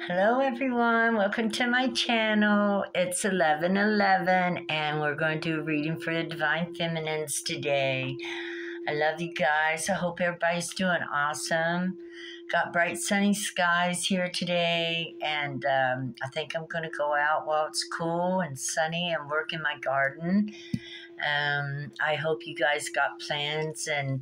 Hello everyone, welcome to my channel. It's 11:11 and we're going to do a reading for the Divine Feminines today. I love you guys. I hope everybody's doing awesome. Got bright sunny skies here today and I think I'm going to go out while it's cool and sunny and work in my garden. I hope you guys got plans and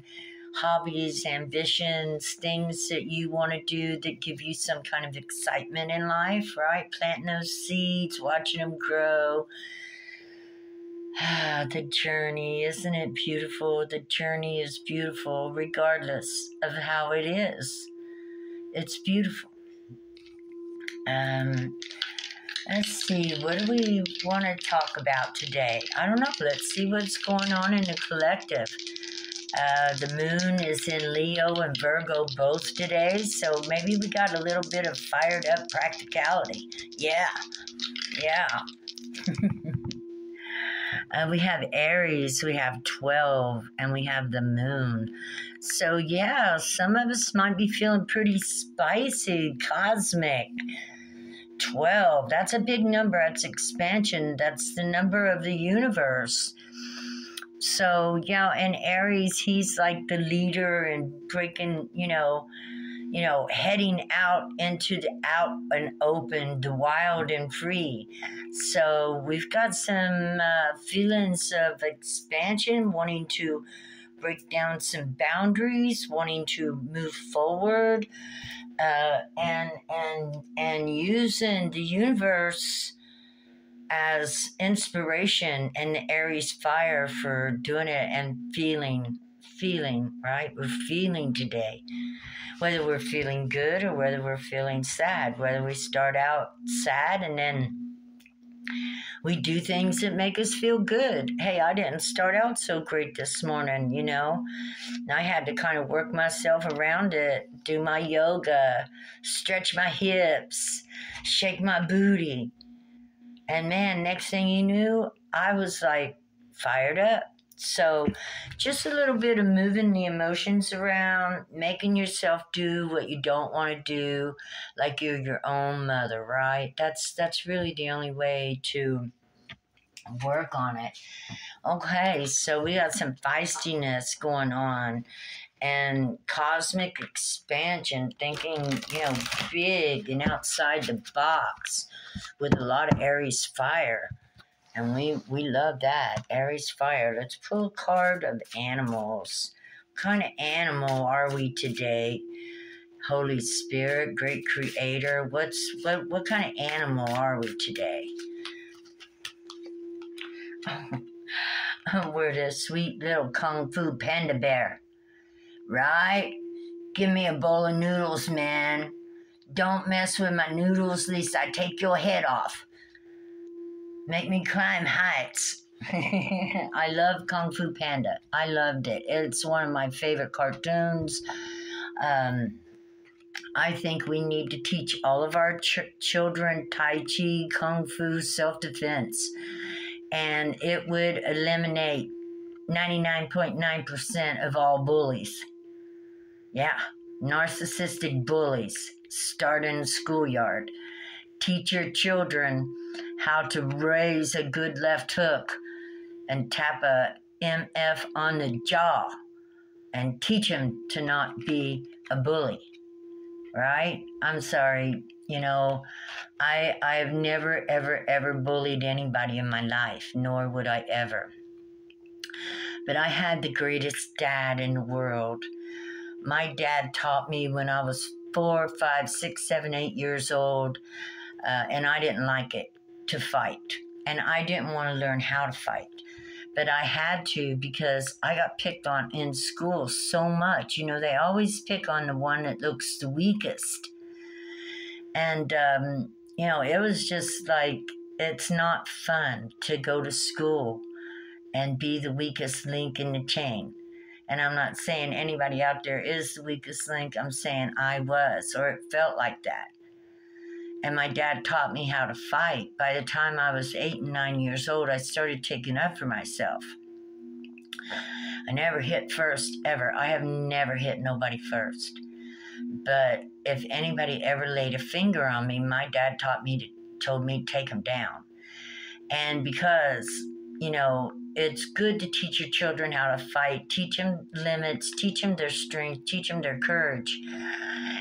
hobbies, ambitions, things that you want to do that give you some kind of excitement in life, right? Planting those seeds, watching them grow. The journey, isn't it beautiful? The journey is beautiful regardless of how it is. It's beautiful. Let's see, what do we want to talk about today? I don't know. Let's see what's going on in the collective. The moon is in Leo and Virgo both today, so maybe we got a little bit of fired up practicality. Yeah. We have Aries, we have 12, and we have the moon. So yeah, some of us might be feeling pretty spicy, cosmic. 12, that's a big number. That's expansion. That's the number of the universe. So, yeah, and Aries, he's like the leader and breaking, heading out into the out and open, the wild and free. So we've got some feelings of expansion, wanting to break down some boundaries, wanting to move forward, and using the universe as inspiration and the Aries fire for doing it and feeling, right? We're feeling today. Whether we're feeling good or whether we're feeling sad, whether we start out sad and then we do things that make us feel good. Hey, I didn't start out so great this morning, I had to kind of work myself around it, do my yoga, stretch my hips, shake my booty. And man, next thing you knew, I was like fired up. So just a little bit of moving the emotions around, making yourself do what you don't want to do, like you're your own mother, right? That's really the only way to work on it. Okay, so we got some feistiness going on and cosmic expansion, thinking, big and outside the box with a lot of Aries fire. And we love that. Aries fire. Let's pull a card of animals. What kind of animal are we today? Holy Spirit, great creator. What kind of animal are we today? We're the sweet little Kung Fu Panda bear. Right? Give me a bowl of noodles, man. Don't mess with my noodles, lest I take your head off. Make me climb heights. I love Kung Fu Panda. I loved it. It's one of my favorite cartoons. I think we need to teach all of our children Tai Chi, Kung Fu, self-defense. And it would eliminate 99.9% of all bullies. Yeah, narcissistic bullies start in the schoolyard. Teach your children how to raise a good left hook and tap a MF on the jaw and teach them to not be a bully, right? I'm sorry, I've never, ever, ever bullied anybody in my life, nor would I ever. But I had the greatest dad in the world. My dad taught me when I was 4, 5, 6, 7, 8 years old, and I didn't like it, to fight. And I didn't want to learn how to fight. But I had to because I got picked on in school so much. They always pick on the one that looks the weakest. And, it was just like, it's not fun to go to school and be the weakest link in the chain. And I'm not saying anybody out there is the weakest link. I'm saying I was, or it felt like that. And my dad taught me how to fight. By the time I was 8 and 9 years old, I started taking up for myself. I never hit first, ever. I have never hit nobody first. But if anybody ever laid a finger on me, my dad told me to take them down. And because, it's good to teach your children how to fight, teach them limits, teach them their strength, teach them their courage.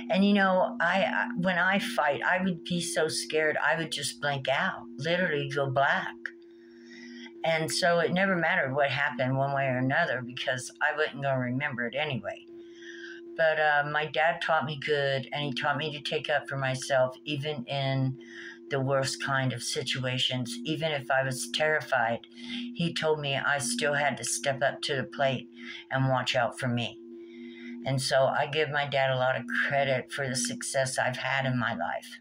And when I fight, I would be so scared, I would just blank out, literally go black. And so it never mattered what happened one way or another because I wasn't going to remember it anyway. But my dad taught me good, and he taught me to take up for myself, even in the worst kind of situations. Even if I was terrified, he told me I still had to step up to the plate and watch out for me. And so I give my dad a lot of credit for the success I've had in my life,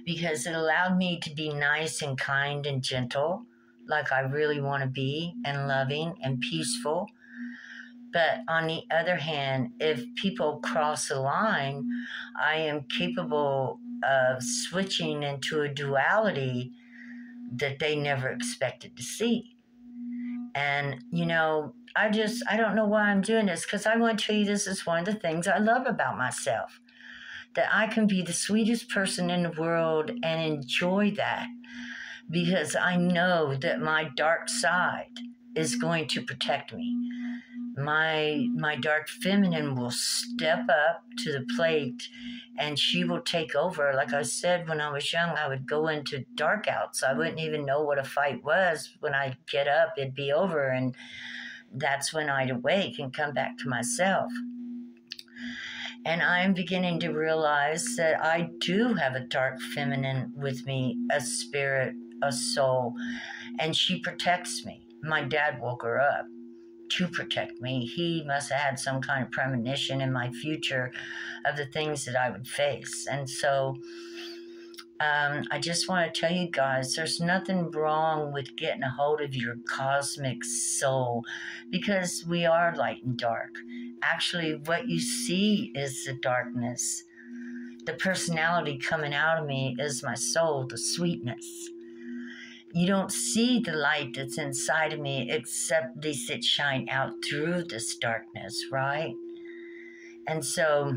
because it allowed me to be nice and kind and gentle, like I really want to be, and loving and peaceful. But on the other hand, if people cross a line, I am capable of switching into a duality that they never expected to see. And, I don't know why I'm doing this, because I want to tell you this is one of the things I love about myself, that I can be the sweetest person in the world and enjoy that, because I know that my dark side is going to protect me. My dark feminine will step up to the plate, and she will take over. Like I said, when I was young, I would go into darkouts. I wouldn't even know what a fight was. When I'd get up, it'd be over, and that's when I'd awake and come back to myself. And I'm beginning to realize that I do have a dark feminine with me, a spirit, a soul, and she protects me. My dad woke her up to protect me. He must have had some kind of premonition in my future of the things that I would face. And so I just want to tell you guys, there's nothing wrong with getting a hold of your cosmic soul, because we are light and dark. Actually, what you see is the darkness. The personality coming out of me is my soul, the sweetness. You don't see the light that's inside of me, except these that shine out through this darkness, right? And so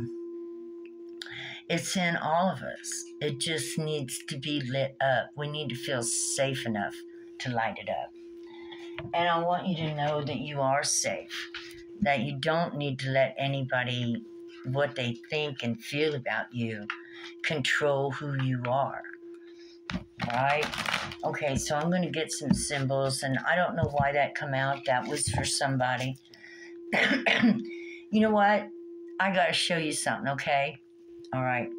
it's in all of us. It just needs to be lit up. We need to feel safe enough to light it up. And I want you to know that you are safe, that you don't need to let anybody, what they think and feel about you, control who you are. Right? Okay, so I'm going to get some symbols, and I don't know why that come out. That was for somebody. You know what? I got to show you something, okay? All right.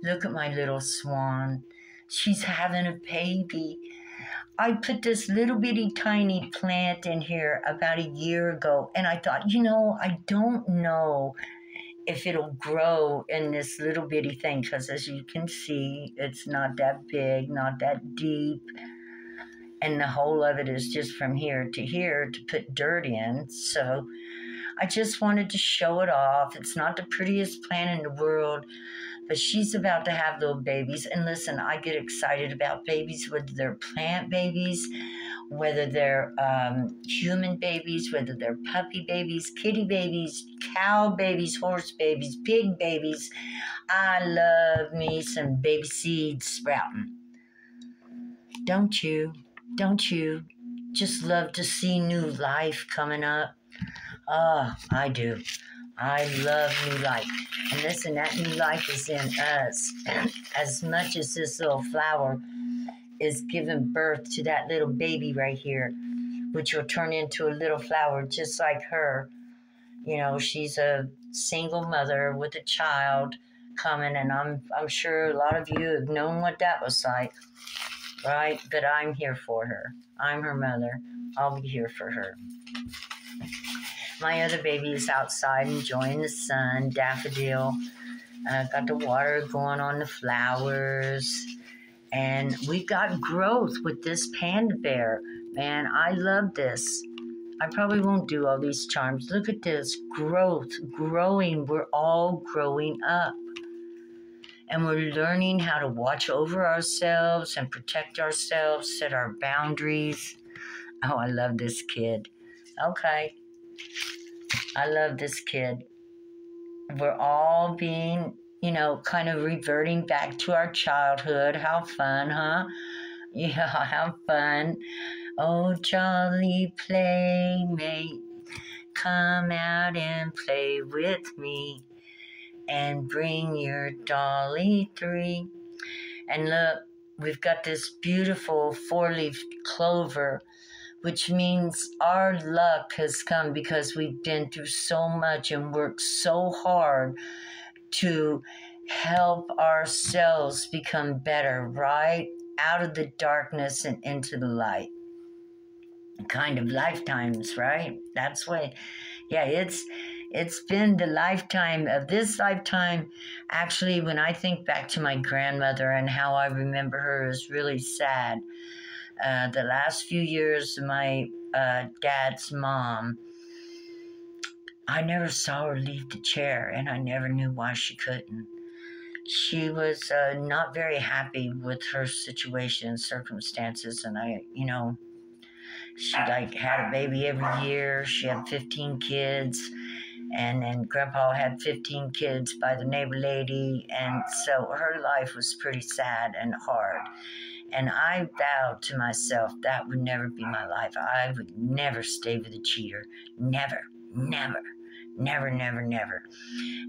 Look at my little swan. She's having a baby. I put this little bitty tiny plant in here about a year ago, and I thought, I don't know if it'll grow in this little bitty thing, because as you can see, it's not that big, not that deep, and the whole of it is just from here to put dirt in. So I just wanted to show it off. It's not the prettiest plant in the world, but she's about to have little babies. And listen, I get excited about babies, whether they're plant babies, whether they're human babies, whether they're puppy babies, kitty babies, cow babies, horse babies, pig babies. I love me some baby seeds sprouting. Don't you? Don't you just love to see new life coming up? Oh, I do. I love new life. And listen, that new life is in us. As much as this little flower is giving birth to that little baby right here, which will turn into a little flower just like her. She's a single mother with a child coming, and I'm sure a lot of you have known what that was like, right? But I'm here for her. I'm her mother. I'll be here for her. My other baby is outside enjoying the sun, Daffodil. Got the water going on the flowers. And we got growth with this panda bear. Man, I love this. I probably won't do all these charms. Look at this growth, growing. We're all growing up. And we're learning how to watch over ourselves and protect ourselves, set our boundaries. Oh, I love this kid. Okay. I love this kid. we're all being, kind of reverting back to our childhood. How fun, huh? Yeah, how fun. Oh, jolly playmate, come out and play with me and bring your dolly 3. And look, we've got this beautiful 4-leaf clover, which means our luck has come because we've been through so much and worked so hard to help ourselves become better, right? Out of the darkness and into the light. Kind of lifetimes, right? That's what, yeah, it's been the lifetime of this lifetime. Actually, when I think back to my grandmother and how I remember her is really sad. The last few years, my dad's mom, I never saw her leave the chair, and I never knew why she couldn't. She was not very happy with her situation and circumstances, and she like had a baby every year. She had 15 kids, and then Grandpa had 15 kids by the neighbor lady, and so her life was pretty sad and hard. And I vowed to myself that would never be my life. I would never stay with a cheater. Never, never, never, never, never.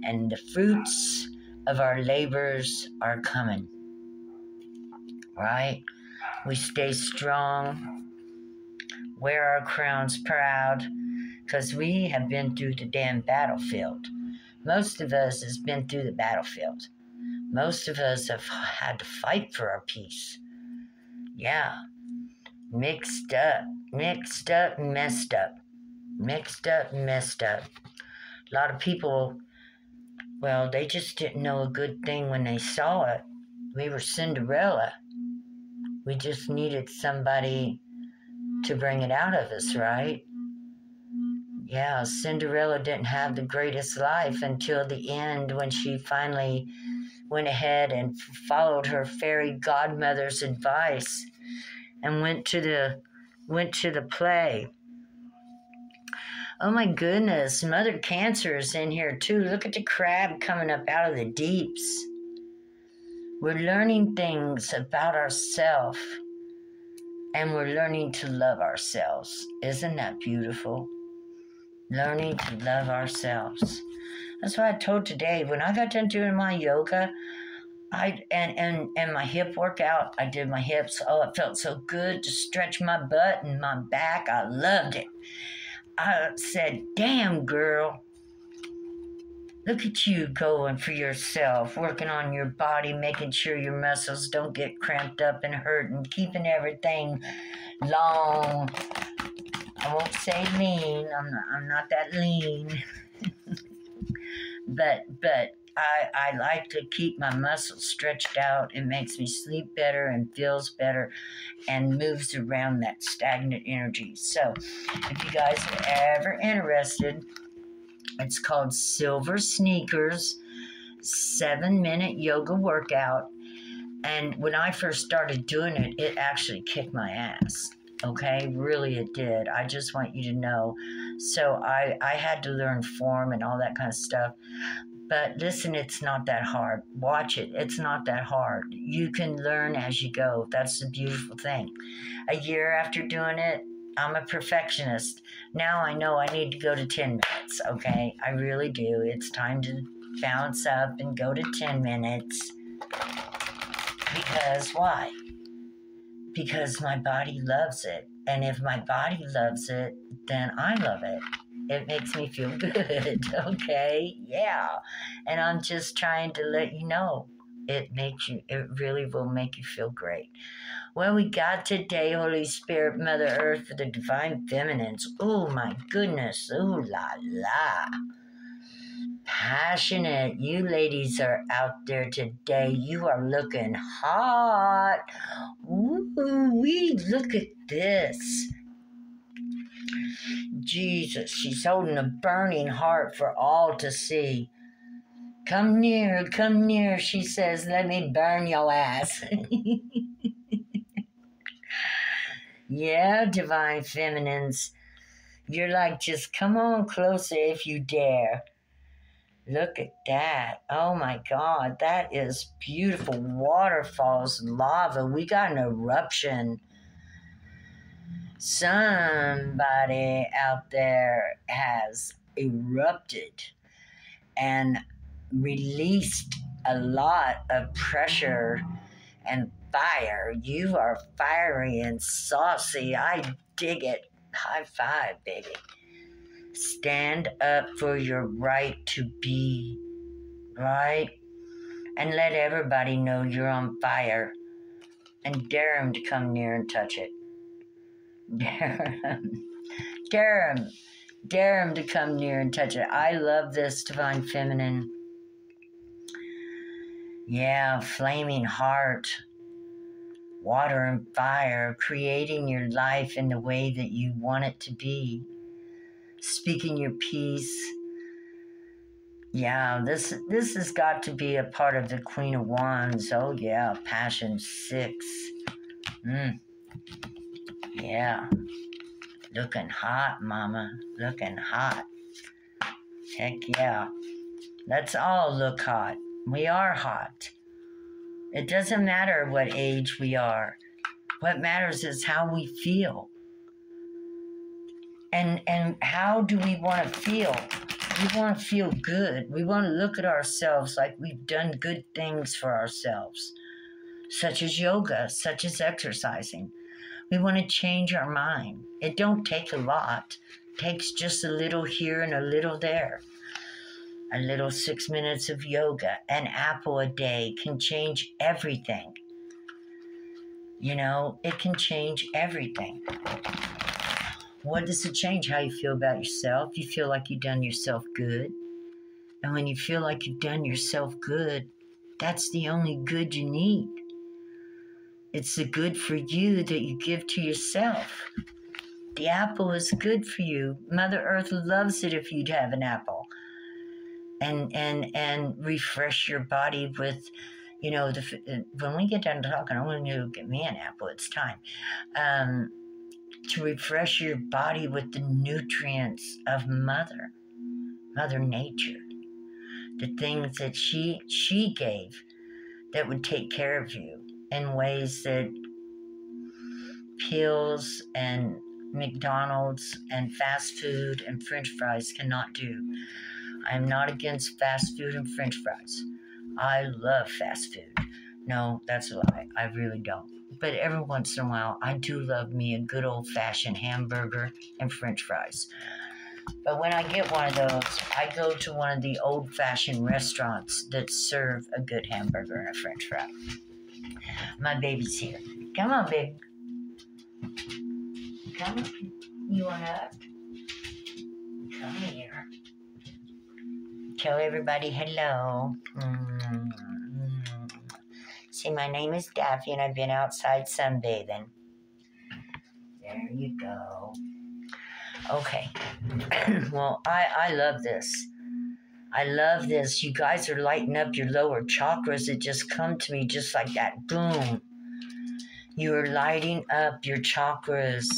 And the fruits of our labors are coming, right? We stay strong, wear our crowns proud, because we have been through the damn battlefield. Most of us has been through the battlefield. Most of us have had to fight for our peace. Yeah, mixed up, messed up. Mixed up, messed up. A lot of people, well, they just didn't know a good thing when they saw it. We were Cinderella. We just needed somebody to bring it out of us, right? Yeah, Cinderella didn't have the greatest life until the end when she finally went ahead and followed her fairy godmother's advice and went to the play. Oh my goodness, Mother Cancer is in here too. Look at the crab coming up out of the deeps. We're learning things about ourselves, and we're learning to love ourselves. Isn't that beautiful? Learning to love ourselves. That's what I told today. When I got done doing my yoga, and my hip workout, I did my hips. Oh, it felt so good to stretch my butt and my back. I loved it. I said, damn, girl, look at you going for yourself, working on your body, making sure your muscles don't get cramped up and hurt, and keeping everything long. I won't say lean. I'm not that lean. but I like to keep my muscles stretched out. It makes me sleep better and feels better and moves around that stagnant energy. So if you guys are ever interested, it's called Silver Sneakers 7-minute yoga workout. And when I first started doing it, it actually kicked my ass. Okay, really it did. I just want you to know. So I had to learn form and all that kind of stuff. But listen, it's not that hard. Watch it. It's not that hard. You can learn as you go. That's the beautiful thing. A year after doing it, I'm a perfectionist. Now I know I need to go to 10 minutes, okay? I really do. It's time to bounce up and go to 10 minutes. Because why? Because my body loves it. And if my body loves it, then I love it. It makes me feel good, okay? Yeah. And I'm just trying to let you know. It really will make you feel great. Well, we got today, Holy Spirit, Mother Earth, for the Divine Feminines. Oh, my goodness. Ooh, la, la. Passionate. You ladies are out there today. You are looking hot. Ooh-wee, look at this. Jesus, she's holding a burning heart for all to see. Come near, she says, let me burn your ass. Yeah, Divine Feminines, you're like, just come on closer if you dare. Look at that. Oh my God, that is beautiful. Waterfalls, lava. We got an eruption. Somebody out there has erupted and released a lot of pressure and fire. You are fiery and saucy. I dig it. High five, baby. Stand up for your right to be, right? And let everybody know you're on fire. And dare them to come near and touch it. Dare them. Dare them. Dare them to come near and touch it. I love this, Divine Feminine. Yeah, flaming heart. Water and fire. Creating your life in the way that you want it to be. Speaking your peace. Yeah, this has got to be a part of the Queen of Wands. Oh yeah, Passion 6. Yeah. Looking hot, mama. Looking hot. Heck yeah. Let's all look hot. We are hot. It doesn't matter what age we are. What matters is how we feel. And how do we want to feel? We want to feel good. We want to look at ourselves like we've done good things for ourselves, such as yoga, such as exercising. We want to change our mind. It don't take a lot. It takes just a little here and a little there. A little 6 minutes of yoga, an apple a day can change everything. You know, it can change everything. What does it change? How you feel about yourself. You feel like you've done yourself good. And when you feel like you've done yourself good, that's the only good you need. It's the good for you that you give to yourself. The apple is good for you. Mother Earth loves it if you'd have an apple. And refresh your body with, you know, when we get done talking, I want you to get me an apple. It's time. To refresh your body with the nutrients of Mother Nature. The things that she gave that would take care of you in ways that pills and McDonald's and fast food and French fries cannot do. I'm not against fast food and French fries. I love fast food. No, that's a lie. I really don't. But every once in a while, I do love me a good old-fashioned hamburger and French fries. But when I get one of those, I go to one of the old-fashioned restaurants that serve a good hamburger and a French fry. My baby's here. Come on, baby. Come on. You want up? Come here. Tell everybody hello. See, my name is Daffy, and I've been outside sunbathing. There you go. Okay. Well, I love this. I love this. You guys are lighting up your lower chakras. It just come to me just like that. Boom. You are lighting up your chakras.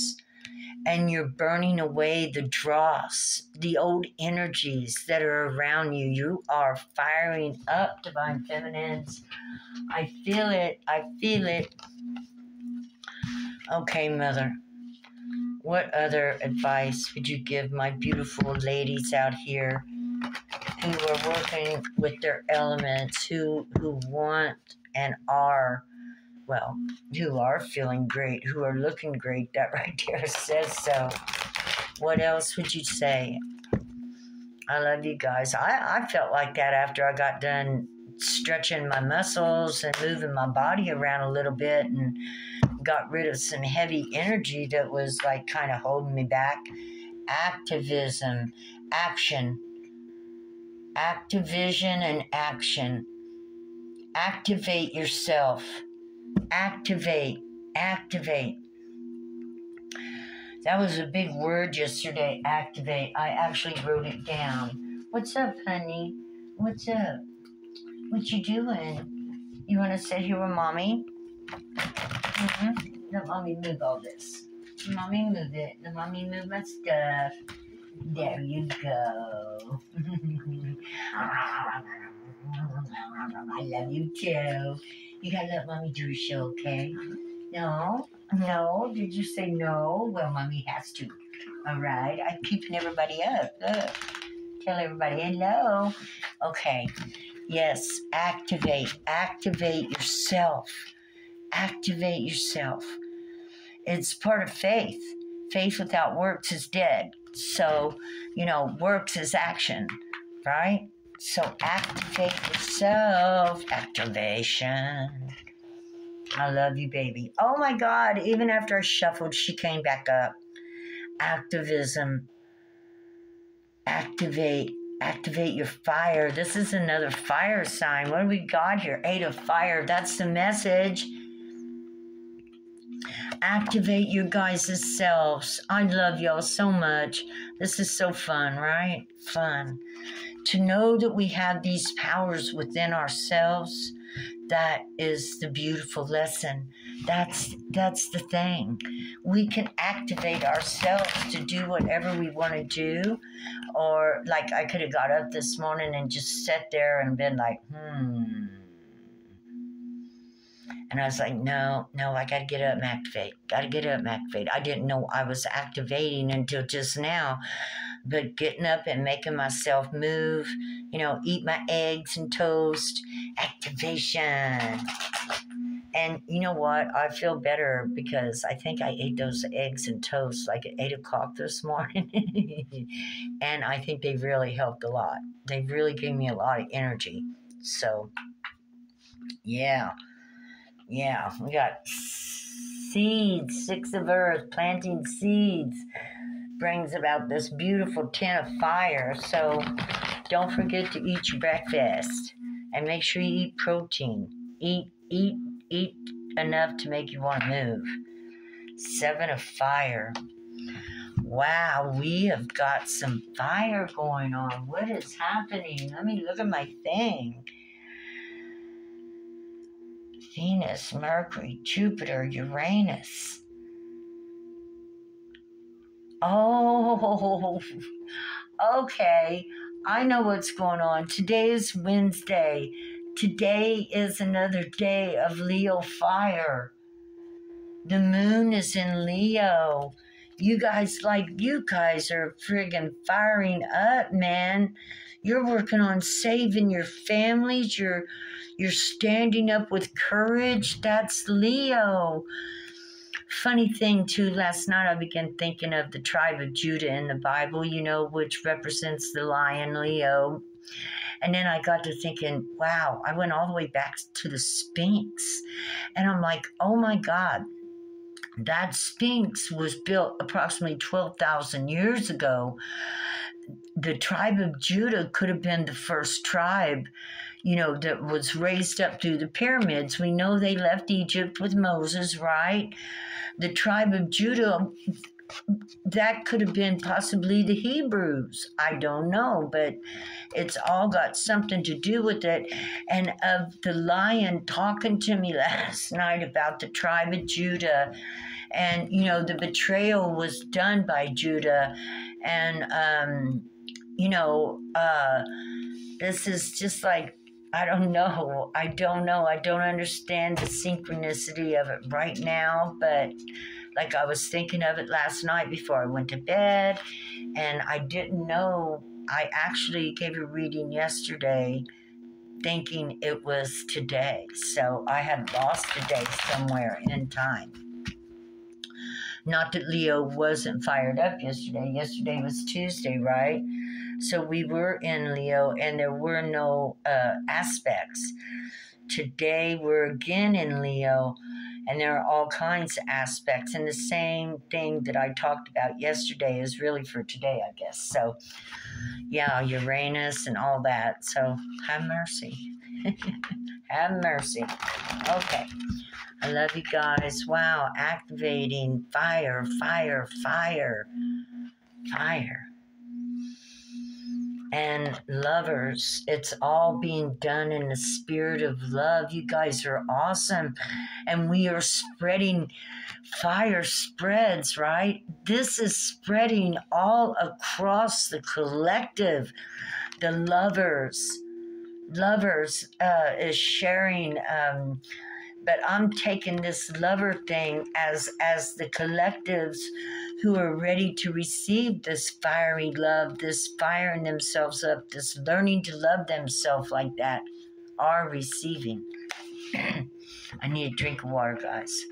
And you're burning away the dross, the old energies that are around you. You are firing up, Divine Feminines. I feel it. I feel it. Okay, Mother. What other advice would you give my beautiful ladies out here who are working with their elements, who want and are, well, who are feeling great, who are looking great? That right there says so. What else would you say? I love you guys. I felt like that after I got done stretching my muscles and moving my body around a little bit and got rid of some heavy energy that was like kind of holding me back. Activism, action. Activision and action. Activate yourself. Activate. That was a big word yesterday, activate. I actually wrote it down. What's up, honey? What's up? What you doing? You want to sit here with Mommy? Let Mommy move all this. Mommy move it. Let Mommy move my stuff. There you go. I love you too. You gotta let mommy do a show, okay? No? No? Did you say no? Well, mommy has to. All right. I'm keeping everybody up. Look. Tell everybody hello. Okay. Yes. Activate. Activate yourself. Activate yourself. It's part of faith. Faith without works is dead. So, works is action, right? So activate yourself. Activation. I love you, baby. Oh my God. Even after I shuffled, she came back up. Activism. Activate your fire. This is another fire sign. What do we got here? 8 of fire. That's the message. Activate your guys' selves. I love y'all so much. This is so fun, right? Fun. To know that we have these powers within ourselves, that is the beautiful lesson. That's the thing. We can activate ourselves to do whatever we want to do. Or like I could have got up this morning and just sat there and been like, And I was like, no, I got to get up and activate. Got to get up and activate. I didn't know I was activating until just now. But getting up and making myself move, eat my eggs and toast, activation. And you know what? I feel better because I think I ate those eggs and toast like at 8 o'clock this morning. And I think they really helped a lot. They really gave me a lot of energy. So, yeah, we got seeds, 6 of earth, planting seeds brings about this beautiful 10 of fire. So don't forget to eat your breakfast and make sure you eat protein. Eat enough to make you want to move. 7 of fire. Wow, we have got some fire going on. What is happening? Let me look at my thing. Venus, Mercury, Jupiter, Uranus. Oh, okay. I know what's going on. Today is Wednesday. Today is another day of Leo fire. The moon is in Leo. You guys are friggin' firing up, man. You're working on saving your families. You're standing up with courage. That's Leo. Funny thing, too, last night I began thinking of the tribe of Judah in the Bible, which represents the lion, Leo. And then I got to thinking, wow, I went all the way back to the Sphinx. And I'm like, oh my God, that Sphinx was built approximately 12,000 years ago. The tribe of Judah could have been the first tribe, that was raised up through the pyramids. We know they left Egypt with Moses, right? The tribe of Judah, that could have been possibly the Hebrews. I don't know, but it's all got something to do with it. And of the lion talking to me last night about the tribe of Judah, and, the betrayal was done by Judah. And, this is just like, I don't know. I don't understand the synchronicity of it right now, but like I was thinking of it last night before I went to bed, and I didn't know. I actually gave a reading yesterday thinking it was today. So I had lost a day somewhere in time. Not that Leo wasn't fired up yesterday. Yesterday was Tuesday, right? So we were in Leo and there were no aspects. Today we're again in Leo and there are all kinds of aspects. And the same thing that I talked about yesterday is really for today, I guess. So, yeah, Uranus and all that. So have mercy. Have mercy. Okay. I love you guys. Wow. Activating fire, fire, fire, fire. And lovers, it's all being done in the spirit of love. You guys are awesome. And we are spreading, fire spreads, right? This is spreading all across the collective. The lovers is sharing, but I'm taking this lover thing as the collectives who are ready to receive this fiery love, this firing themselves up, this learning to love themselves like that, are receiving. I need a drink of water, guys.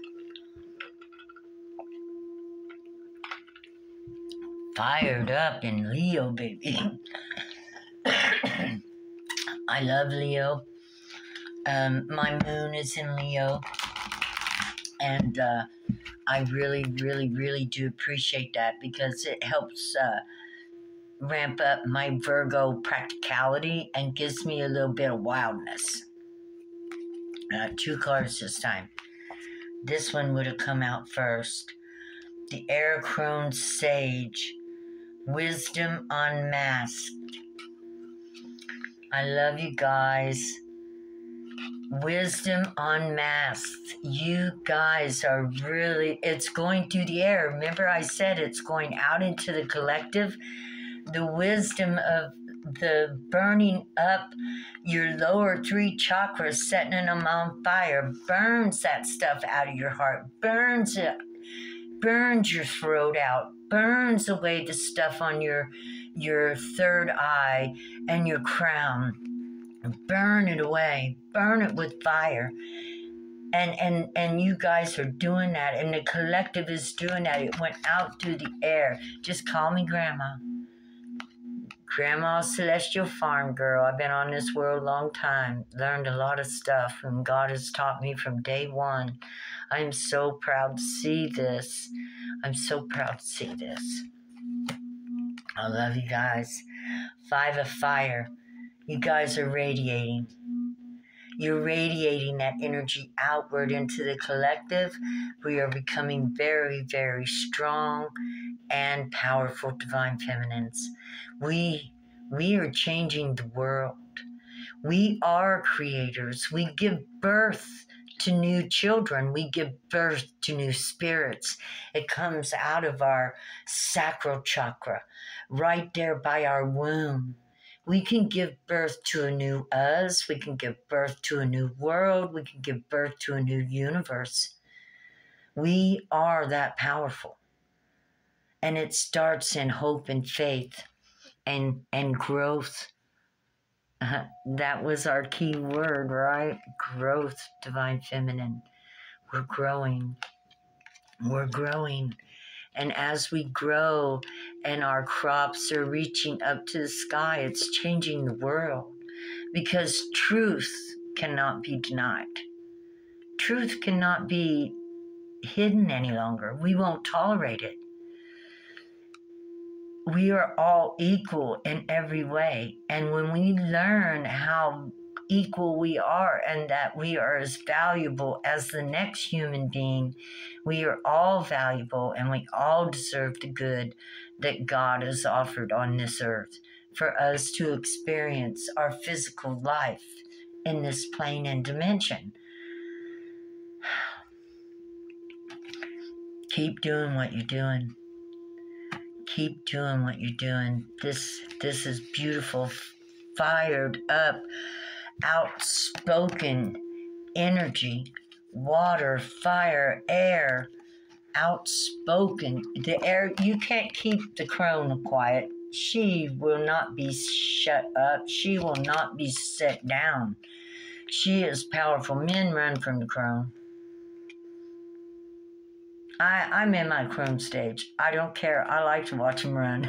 Fired up in Leo, baby. I love Leo. My moon is in Leo. And I really, really, really do appreciate that because it helps ramp up my Virgo practicality and gives me a little bit of wildness. 2 cards this time. This one would have come out first. The Air-Crone Sage. Wisdom Unmasked. I love you guys. Wisdom Unmasked. You guys are really, it's going through the air. Remember I said it's going out into the collective. The wisdom of the burning up your lower 3 chakras, setting them on fire, burns that stuff out of your heart, burns it, burns your throat out, burns away the stuff on your 3rd eye and your crown. Burn it away, burn it with fire. And you guys are doing that, and the collective is doing that. It went out through the air. Just call me Grandma. Grandma Celestial Farm Girl. I've been on this world a long time. Learned a lot of stuff, and God has taught me from day one. I am so proud to see this. I'm so proud to see this. I love you guys. 5 of Fire. You guys are radiating. You're radiating that energy outward into the collective. We are becoming very, very strong and powerful divine feminines. We are changing the world. We are creators. We give birth to new children. We give birth to new spirits. It comes out of our sacral chakra, right there by our womb. We can give birth to a new us. We can give birth to a new world. We can give birth to a new universe. We are that powerful. And it starts in hope and faith and growth. That was our key word, right? Growth, divine feminine. We're growing. We're growing. And as we grow and our crops are reaching up to the sky, it's changing the world because truth cannot be denied. Truth cannot be hidden any longer. We won't tolerate it. We are all equal in every way. And when we learn how equal we are and that we are as valuable as the next human being, we are all valuable and we all deserve the good that God has offered on this earth for us to experience our physical life in this plane and dimension. Keep doing what you're doing. Keep doing what you're doing. This is beautiful, fired up, outspoken energy, water, fire, air, outspoken. The air, you can't keep the crone quiet. She will not be shut up. She will not be set down. She is powerful. Men run from the crone. I'm in my crone stage. I don't care. I like to watch them run.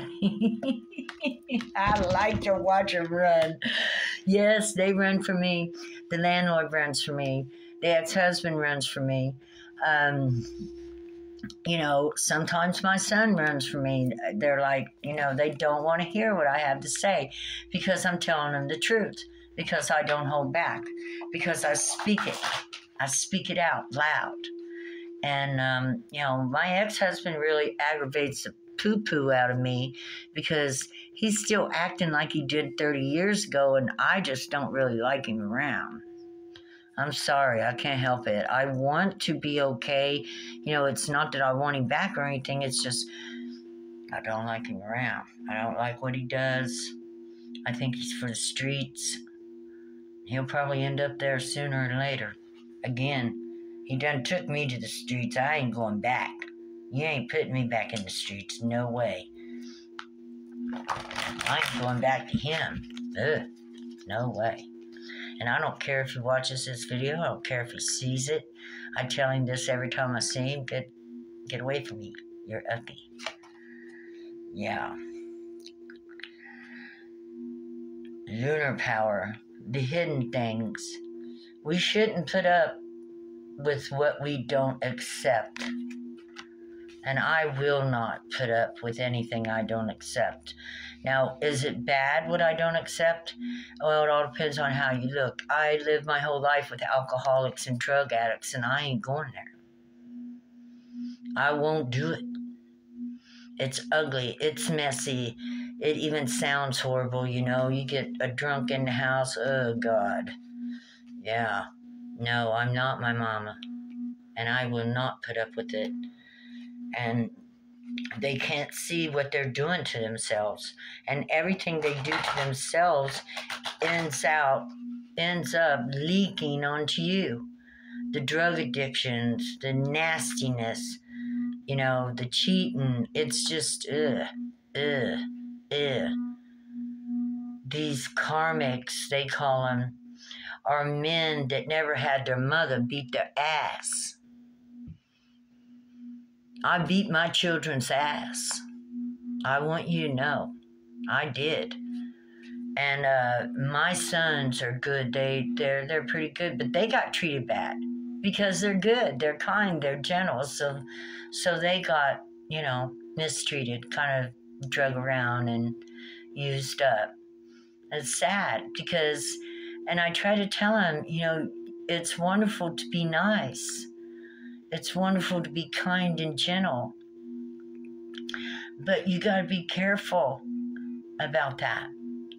I like to watch them run. Yes, they run for me. The landlord runs for me. The ex-husband runs for me. Sometimes my son runs for me. They're like, they don't want to hear what I have to say because I'm telling them the truth, because I don't hold back, because I speak it. I speak it out loud. And, my ex-husband really aggravates the poo-poo out of me because he's still acting like he did 30 years ago, and I just don't really like him around. I'm sorry, I can't help it. I want to be okay. It's not that I want him back or anything. It's just I don't like him around. I don't like what he does. I think he's for the streets. He'll probably end up there sooner or later. Again, he done took me to the streets. I ain't going back. You ain't putting me back in the streets. No way. I ain't going back to him. Ugh. No way. And I don't care if he watches this video. I don't care if he sees it. I tell him this every time I see him. Get away from me. You're ugly. Yeah. Lunar power. The hidden things. We shouldn't put up with what we don't accept. And I will not put up with anything I don't accept. Now, is it bad what I don't accept? Well, it all depends on how you look. I lived my whole life with alcoholics and drug addicts, and I ain't going there. I won't do it. It's ugly. It's messy. It even sounds horrible, you know. You get a drunk in the house. Oh, God. Yeah. No, I'm not my mama. And I will not put up with it. And they can't see what they're doing to themselves. And everything they do to themselves ends up leaking onto you. The drug addictions, the nastiness, you know, the cheating. It's just, These karmics, they call them, are men that never had their mother beat their ass. I beat my children's ass. I want you to know. I did. And my sons are good. They're pretty good, but they got treated bad because they're good. They're kind. They're gentle. So they got, you know, mistreated, kind of drug around and used up. It's sad because, and I try to tell them, you know, it's wonderful to be nice. It's wonderful to be kind and gentle. But you got to be careful about that.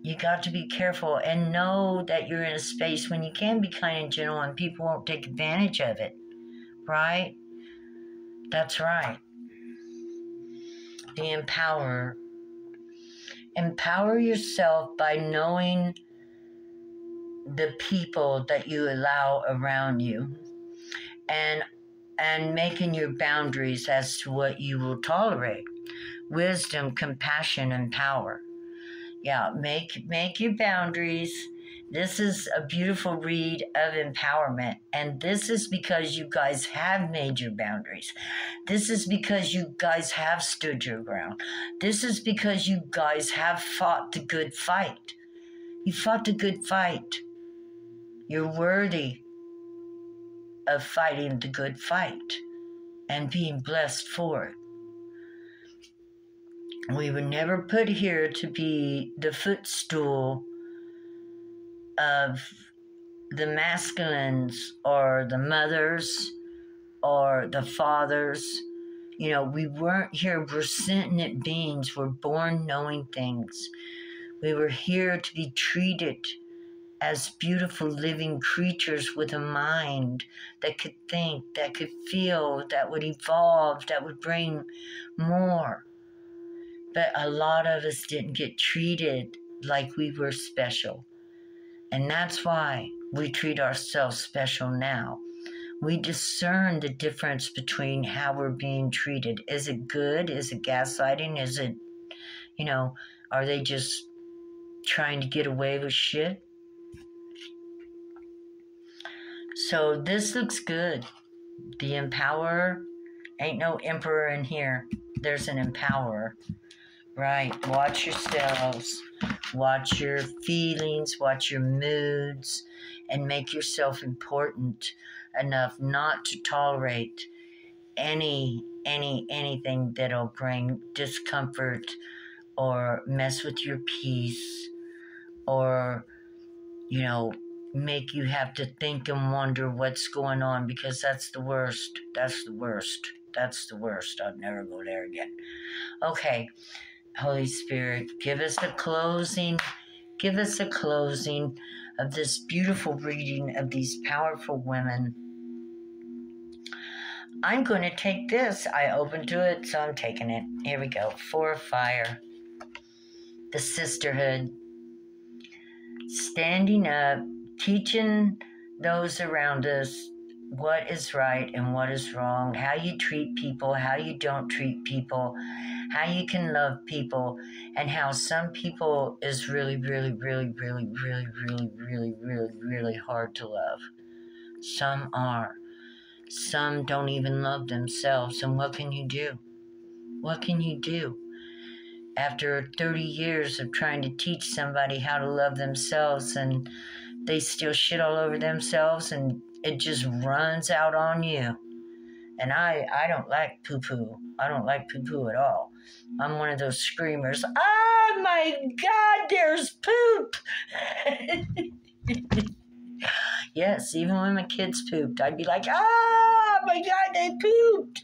You got to be careful and know that you're in a space when you can be kind and gentle and people won't take advantage of it. Right? That's right. The empower. Empower yourself by knowing the people that you allow around you and making your boundaries as to what you will tolerate. Wisdom, compassion, and power. Yeah, make your boundaries. This is a beautiful read of empowerment. And this is because you guys have made your boundaries. This is because you guys have stood your ground. This is because you guys have fought the good fight. You fought the good fight. You're worthy of fighting the good fight and being blessed for it. We were never put here to be the footstool of the masculines or the mothers or the fathers. You know, we weren't here. We're sentient beings. We're born knowing things. We were here to be treated as beautiful living creatures with a mind that could think, that could feel, that would evolve, that would bring more. But a lot of us didn't get treated like we were special. And that's why we treat ourselves special now. We discern the difference between how we're being treated. Is it good? Is it gaslighting? Is it, you know, are they just trying to get away with shit? So this looks good. The empowerer, ain't no emperor in here. There's an empowerer. Right. Watch yourselves. Watch your feelings. Watch your moods. And make yourself important enough not to tolerate anything that'll bring discomfort or mess with your peace or, you know, make you have to think and wonder what's going on, because that's the worst. That's the worst. That's the worst. I'd never go there again. Okay. Holy Spirit, give us a closing. Give us a closing of this beautiful reading of these powerful women. I'm going to take this. I opened to it, so I'm taking it. Here we go. Four of Fire. The sisterhood. standing up, teaching those around us what is right and what is wrong, how you treat people, how you don't treat people, how you can love people, and how some people is really, really, really, really, really, really, really, really, really hard to love. Some are. Some don't even love themselves. And what can you do? What can you do? After 30 years of trying to teach somebody how to love themselves and they still shit all over themselves and it just runs out on you. And I don't like poo-poo. I don't like poo-poo at all. I'm one of those screamers. Oh my God, there's poop! Yes, even when my kids pooped, I'd be like, oh my God, they pooped!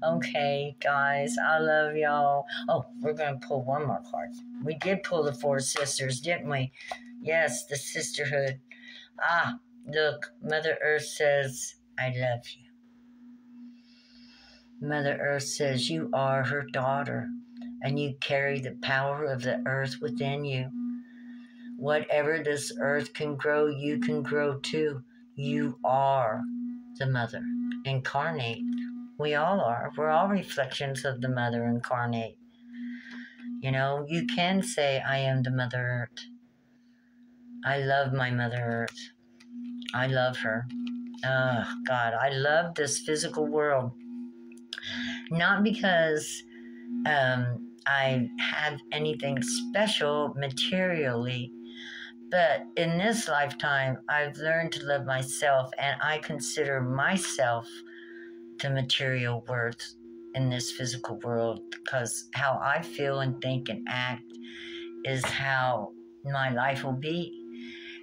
Okay, guys, I love y'all. Oh, we're going to pull one more card. We did pull the Four Sisters, didn't we? Yes, the sisterhood. Ah, look, Mother Earth says, I love you. Mother Earth says you are her daughter, and you carry the power of the earth within you. Whatever this earth can grow, you can grow too. You are the Mother incarnate. We all are. We're all reflections of the Mother incarnate. You know, you can say, I am the Mother Earth. I love my Mother Earth. I love her. Oh, God, I love this physical world. Not because I have anything special materially, but in this lifetime, I've learned to love myself, and I consider myself the material worth in this physical world, because how I feel and think and act is how my life will be.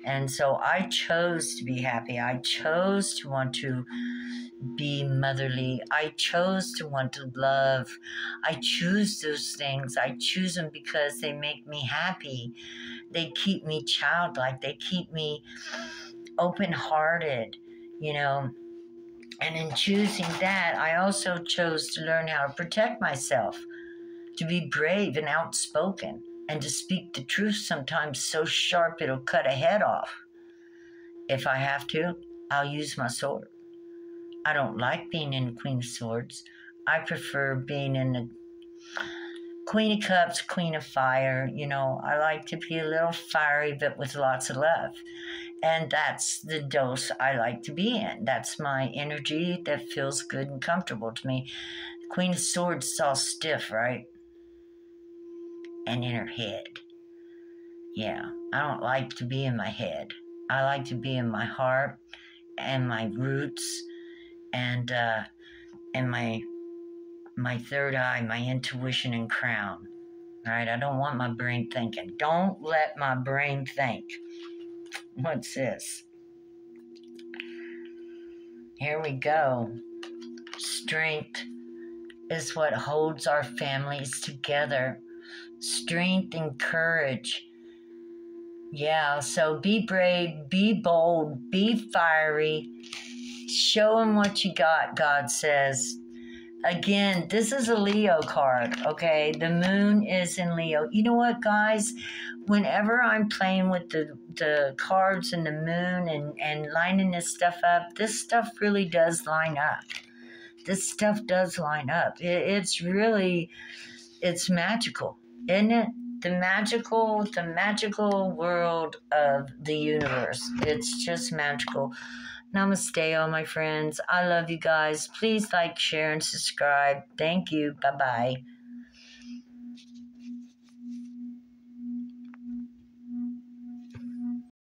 And so I chose to be happy. I chose to want to be motherly. I chose to want to love. I choose those things. I choose them because they make me happy. They keep me childlike. They keep me open-hearted, you know. And in choosing that, I also chose to learn how to protect myself, to be brave and outspoken, and to speak the truth sometimes so sharp it'll cut a head off. If I have to, I'll use my sword. I don't like being in the Queen of Swords. I prefer being in the Queen of Cups, Queen of Fire. You know, I like to be a little fiery, but with lots of love. And that's the dose I like to be in. That's my energy that feels good and comfortable to me. The Queen of Swords is all stiff, right? And in her head. Yeah, I don't like to be in my head. I like to be in my heart and my roots and my third eye, my intuition and crown. All right, I don't want my brain thinking. Don't let my brain think. What's this? Here we go. Strength is what holds our families together. Strength and courage. Yeah, so be brave, be bold, be fiery. Show them what you got, God says. Again, this is a Leo card, okay? The moon is in Leo. You know what, guys? Whenever I'm playing with the cards and the moon and lining this stuff up, this stuff really does line up. This stuff does line up. It's really, it's magical, isn't it? The magical world of the universe. It's just magical. Namaste, all my friends. I love you guys. Please like, share, and subscribe. Thank you. Bye-bye.